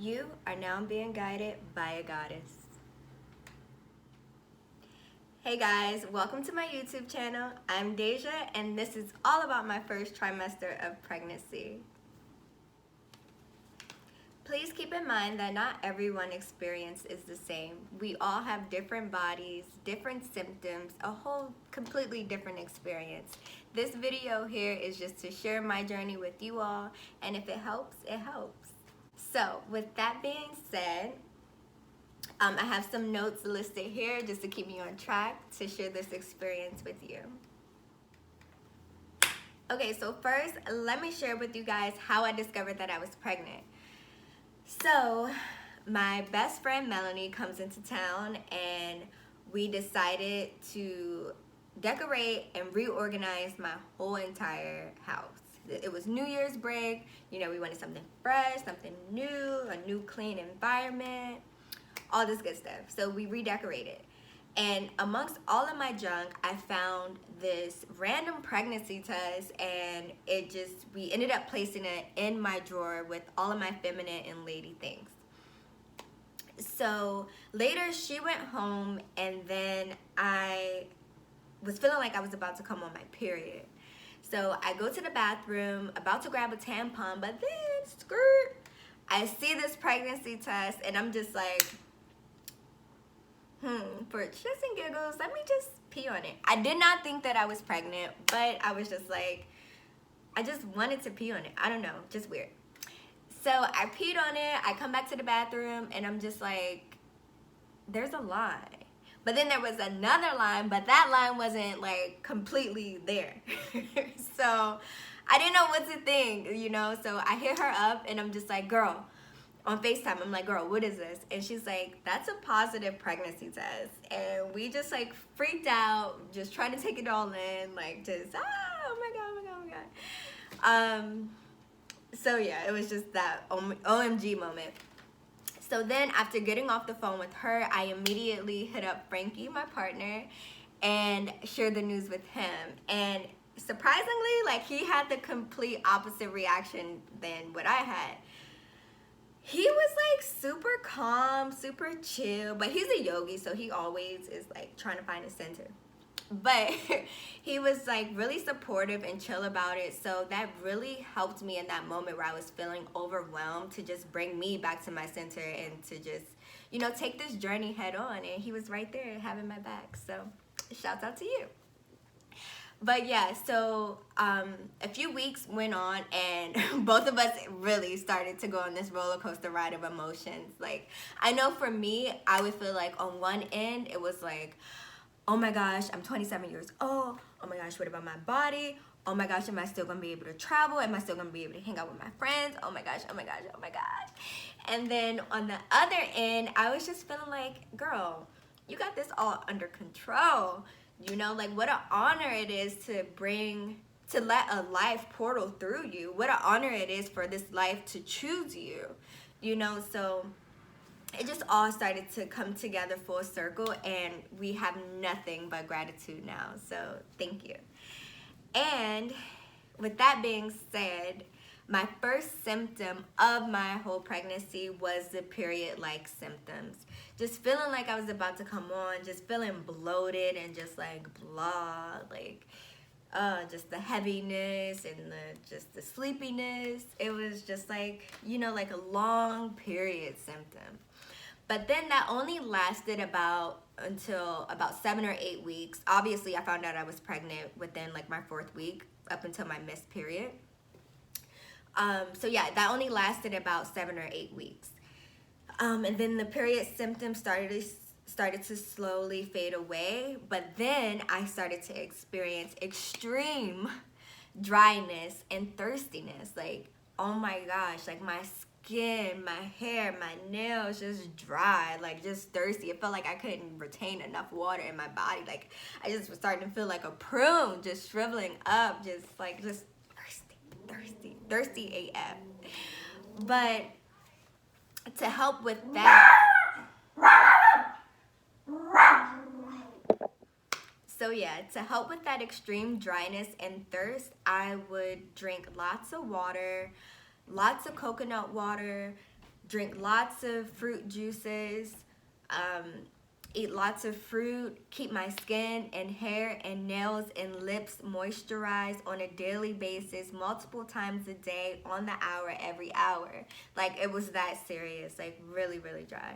You are now being guided by a goddess. Hey guys, welcome to my YouTube channel. I'm Deja, and this is all about my first trimester of pregnancy. Please keep in mind that not everyone's experience is the same. We all have different bodies, different symptoms, a whole completely different experience. This video here is just to share my journey with you all, and if it helps, it helps. So with that being said, I have some notes listed here just to keep me on track to share this experience with you. Okay, so first, let me share with you guys how I discovered that I was pregnant. So, my best friend Melanie comes into town and we decided to decorate and reorganize my whole entire house. It was New Year's break, you know, we wanted something fresh, something new, a new clean environment, all this good stuff. So we redecorated. And amongst all of my junk, I found this random pregnancy test, and we ended up placing it in my drawer with all of my feminine and lady things. So later she went home, and then I was feeling like I was about to come on my period. So I go to the bathroom, about to grab a tampon, but then, skirt, I see this pregnancy test, and I'm just like, for shits and giggles, let me just pee on it. I did not think that I was pregnant, but I was just like, I just wanted to pee on it. I don't know, just weird. So I peed on it, I come back to the bathroom, and I'm just like, there's a line. But then there was another line, but that line wasn't like completely there. So I didn't know what to think, you know? So I hit her up and I'm just like, girl, on FaceTime, I'm like, girl, what is this? And she's like, that's a positive pregnancy test. And we just like freaked out, just trying to take it all in, like just, oh my God, oh my God, oh my God. So yeah, it was just that OMG moment. So then after getting off the phone with her, I immediately hit up Frankie, my partner, and shared the news with him. And surprisingly, like, he had the complete opposite reaction than what I had. He was like super calm, super chill, but he's a yogi, so he always is like trying to find his center. But he was like really supportive and chill about it, so that really helped me in that moment where I was feeling overwhelmed, to just bring me back to my center and to just, you know, take this journey head on. And he was right there having my back, so shouts out to you. But yeah, so a few weeks went on, and both of us really started to go on this roller coaster ride of emotions. Like, I know for me, I would feel like on one end, it was like, oh my gosh, I'm 27 years old. Oh my gosh, what about my body? Oh my gosh, am I still gonna be able to travel? Am I still gonna be able to hang out with my friends? Oh my gosh, oh my gosh, oh my gosh. And then on the other end, I was just feeling like, girl, you got this all under control. You know, like, what an honor it is to let a life portal through you. What an honor it is for this life to choose you, you know? So it just all started to come together full circle, and we have nothing but gratitude now. So thank you. And with that being said, my first symptom of my whole pregnancy was the period-like symptoms. Just feeling like I was about to come on, just feeling bloated and just like blah, like just the heaviness and just the sleepiness. It was just like, you know, like a long period symptom. But then that only lasted until about 7 or 8 weeks. Obviously, I found out I was pregnant within like my 4th week, up until my missed period. So yeah, that only lasted about 7 or 8 weeks. And then the period symptoms started to slowly fade away. But then I started to experience extreme dryness and thirstiness. Like, oh my gosh, like my skin, my hair, my nails just dry, like just thirsty. It felt like I couldn't retain enough water in my body. Like, I just was starting to feel like a prune, just shriveling up, just thirsty AF. But to help with that, so yeah, to help with that extreme dryness and thirst, I would drink lots of water, lots of coconut water, drink lots of fruit juices, eat lots of fruit, keep my skin and hair and nails and lips moisturized on a daily basis, multiple times a day, on the hour, every hour. Like, it was that serious, like really, really dry.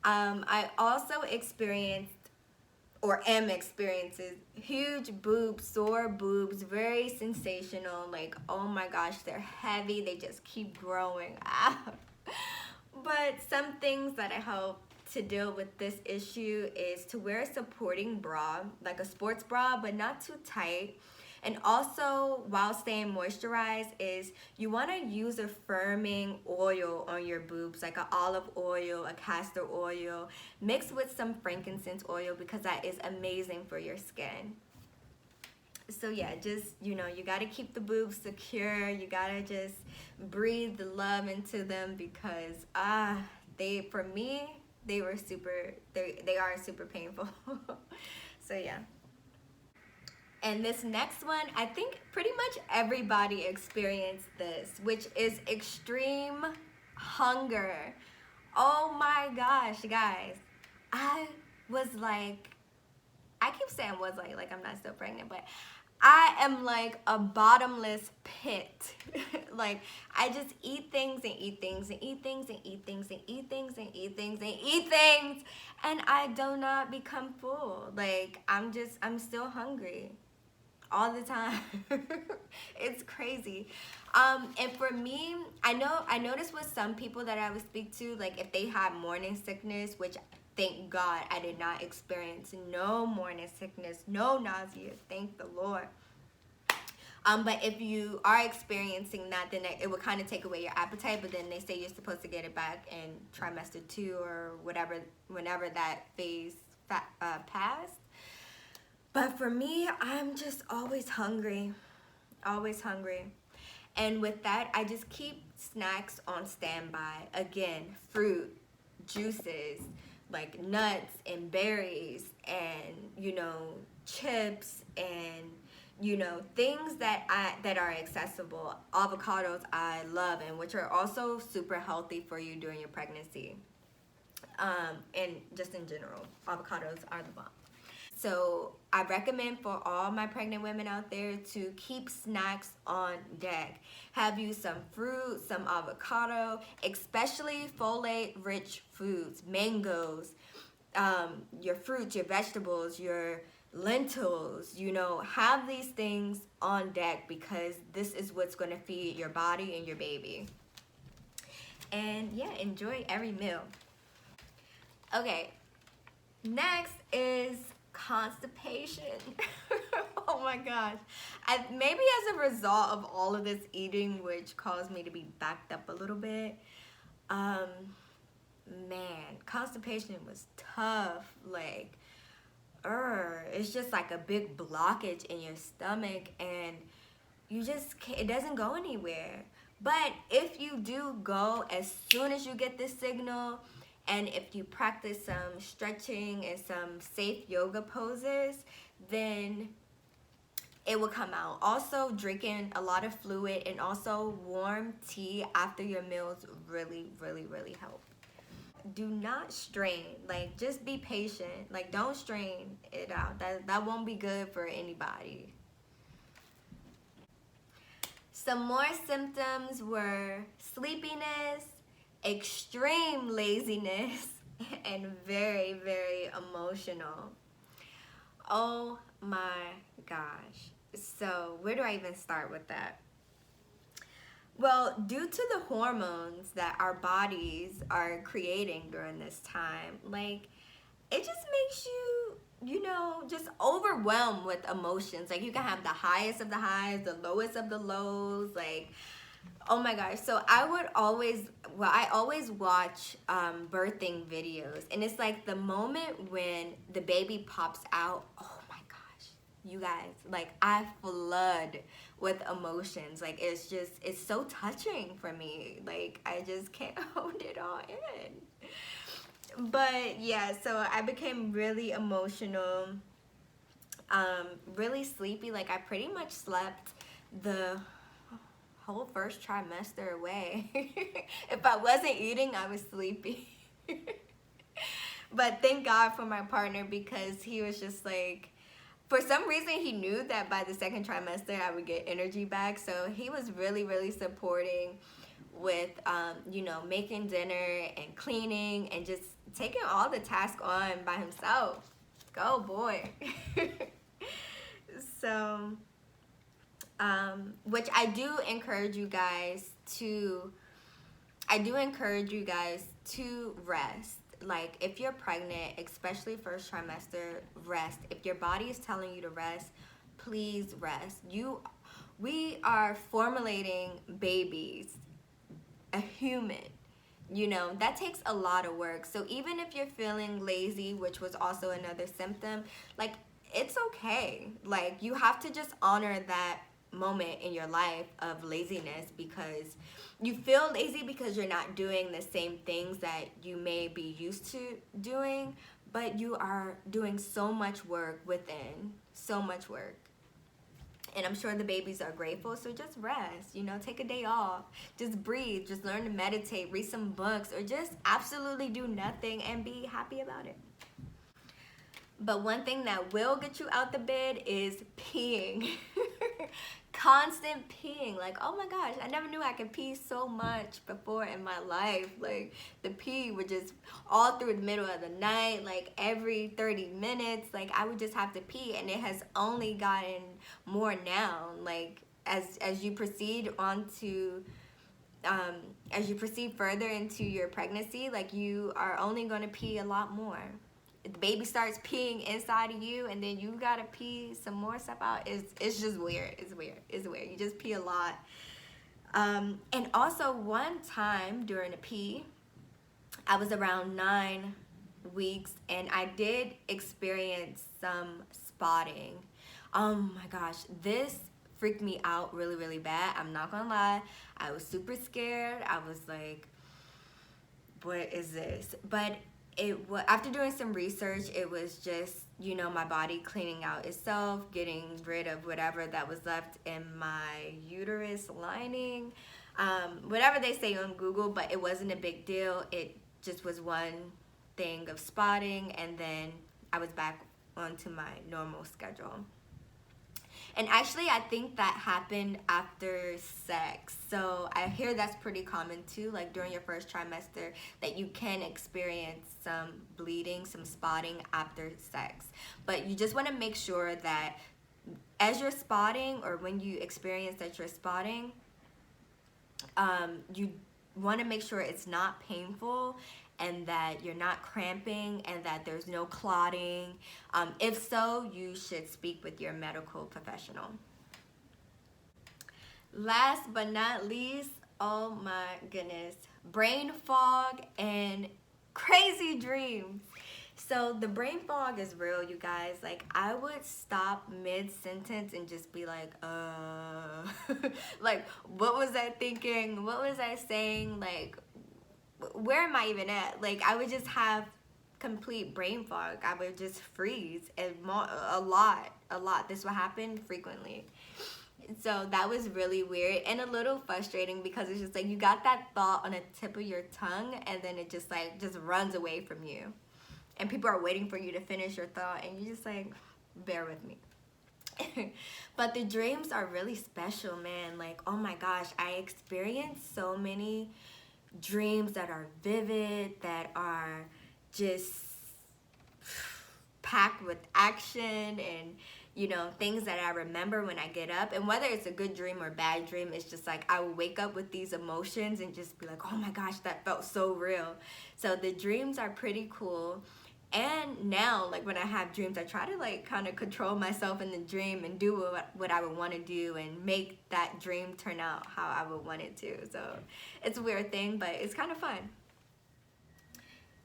I also experienced or am experiencing huge boobs, sore boobs, very sensational. Like, oh my gosh, they're heavy. They just keep growing. But some things that I help to deal with this issue is to wear a supporting bra, like a sports bra, but not too tight. And also, while staying moisturized, is you want to use a firming oil on your boobs, like an olive oil, a castor oil, mixed with some frankincense oil, because that is amazing for your skin. So yeah, just, you know, you got to keep the boobs secure. You got to just breathe the love into them, because for me, they are super painful. So yeah. And this next one, I think pretty much everybody experienced this, which is extreme hunger. Oh my gosh, guys. I was like, I keep saying was like I'm not still pregnant, but I am like a bottomless pit. Like, I just eat things and eat things and eat things and eat things and eat things and eat things and eat things, and I do not become full. Like, I'm still hungry all the time. It's crazy. And for me, I noticed with some people that I would speak to, like if they had morning sickness, which thank God I did not experience no morning sickness, no nausea, thank the Lord. But if you are experiencing that, then it would kind of take away your appetite, but then they say you're supposed to get it back in trimester 2 or whatever, whenever that phase passed. But for me, I'm just always hungry, always hungry. And with that, I just keep snacks on standby. Again, fruit, juices, like nuts and berries, and, you know, chips, and, you know, things that are accessible. Avocados I love, and which are also super healthy for you during your pregnancy. And just in general, avocados are the bomb. So I recommend for all my pregnant women out there to keep snacks on deck. Have you some fruit, some avocado, especially folate-rich foods, mangoes, your fruits, your vegetables, your lentils, you know, have these things on deck, because this is what's going to feed your body and your baby. And yeah, enjoy every meal. Okay, next is constipation. Oh my gosh. Maybe as a result of all of this eating, which caused me to be backed up a little bit, man, constipation was tough. Like, it's just like a big blockage in your stomach, and you just can't, it doesn't go anywhere. But if you do go as soon as you get this signal, and if you practice some stretching and some safe yoga poses, then it will come out. Also, drinking a lot of fluid and also warm tea after your meals really, really, really help. Do not strain. Like, just be patient. Like, don't strain it out. That won't be good for anybody. Some more symptoms were sleepiness, extreme laziness, and very, very emotional. Oh my gosh. So where do I even start with that? Well, due to the hormones that our bodies are creating during this time, like, it just makes you, you know, just overwhelmed with emotions. Like, you can have the highest of the highs, the lowest of the lows, like, oh my gosh. So I always watch birthing videos, and it's like the moment when the baby pops out, oh my gosh, you guys, like, I flood with emotions. Like, it's so touching for me. Like, I just can't hold it all in. But yeah, so I became really emotional, really sleepy. Like, I pretty much slept the whole first trimester away. If I wasn't eating, I was sleepy. But thank God for my partner, because he was just like, for some reason he knew that by the second trimester I would get energy back. So he was really, really supporting with, you know, making dinner and cleaning and just taking all the tasks on by himself. Go boy. So, which I do encourage you guys to rest. Like, if you're pregnant, especially first trimester, rest. If your body is telling you to rest, please rest. We are formulating babies, a human. You know, that takes a lot of work. So even if you're feeling lazy, which was also another symptom, like, it's okay. Like, you have to just honor that moment in your life of laziness, because you feel lazy because you're not doing the same things that you may be used to doing, but you are doing so much work within, so much work. And I'm sure the babies are grateful. So just rest, you know, take a day off, just breathe, just learn to meditate, read some books, or just absolutely do nothing and be happy about it. But one thing that will get you out the bed is peeing. Constant peeing. Like, oh my gosh, I never knew I could pee so much before in my life. Like, the pee would just all through the middle of the night, like every 30 minutes, like I would just have to pee. And it has only gotten more now. Like, as you proceed further into your pregnancy, like, you are only going to pee a lot more. The baby starts peeing inside of you, and then you gotta pee some more stuff out. It's just weird. It's weird. You just pee a lot. And also, one time during a pee, I was around 9 weeks, and I did experience some spotting. Oh my gosh, this freaked me out really, really bad. I'm not gonna lie. I was super scared. I was like, what is this? But after doing some research, it was just, you know, my body cleaning out itself, getting rid of whatever that was left in my uterus lining, whatever they say on Google. But it wasn't a big deal. It just was one thing of spotting, and then I was back onto my normal schedule. And actually, I think that happened after sex. So I hear that's pretty common too, like during your first trimester, that you can experience some bleeding, some spotting after sex. But you just want to make sure that as you're spotting, or when you experience that you're spotting, you want to make sure it's not painful, and that you're not cramping, and that there's no clotting. If so, you should speak with your medical professional. Last but not least, oh my goodness, brain fog and crazy dreams. So the brain fog is real, you guys. Like, I would stop mid-sentence and just be like, like, what was I thinking? What was I saying? Like, where am I even at? Like, I would just have complete brain fog. I would just freeze, and a lot. This would happen frequently. So that was really weird and a little frustrating, because it's just like you got that thought on the tip of your tongue, and then it just runs away from you, and people are waiting for you to finish your thought, and you just like, bear with me. But the dreams are really special, man. Like, oh my gosh, I experienced so many dreams that are vivid, that are just packed with action, and, you know, things that I remember when I get up. And whether it's a good dream or bad dream, it's just like I will wake up with these emotions and just be like, oh my gosh, that felt so real. So the dreams are pretty cool. And now, like, when I have dreams, I try to like kind of control myself in the dream and do what I would want to do, and make that dream turn out how I would want it to. So it's a weird thing, but it's kind of fun.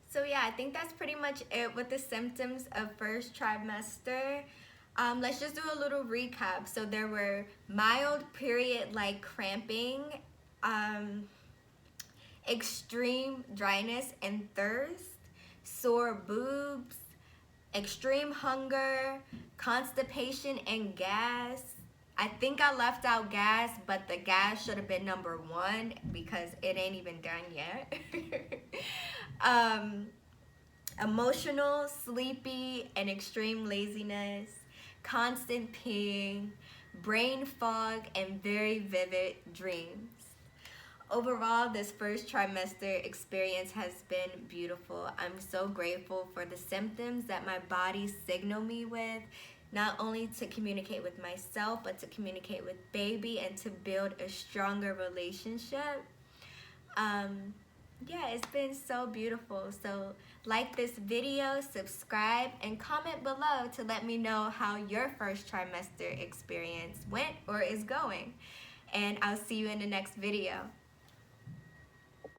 So yeah, I think that's pretty much it with the symptoms of first trimester. Let's just do a little recap. So there were mild period-like cramping, extreme dryness and thirst, sore boobs, extreme hunger, constipation and gas, I think I left out gas, but the gas should have been number one because it ain't even done yet. um, Emotional, sleepy, and extreme laziness, constant peeing, brain fog, and very vivid dreams. Overall, this first trimester experience has been beautiful. I'm so grateful for the symptoms that my body signaled me with, not only to communicate with myself, but to communicate with baby and to build a stronger relationship. Um, yeah, it's been so beautiful. So like this video, subscribe, and comment below to let me know how your first trimester experience went or is going. And I'll see you in the next video.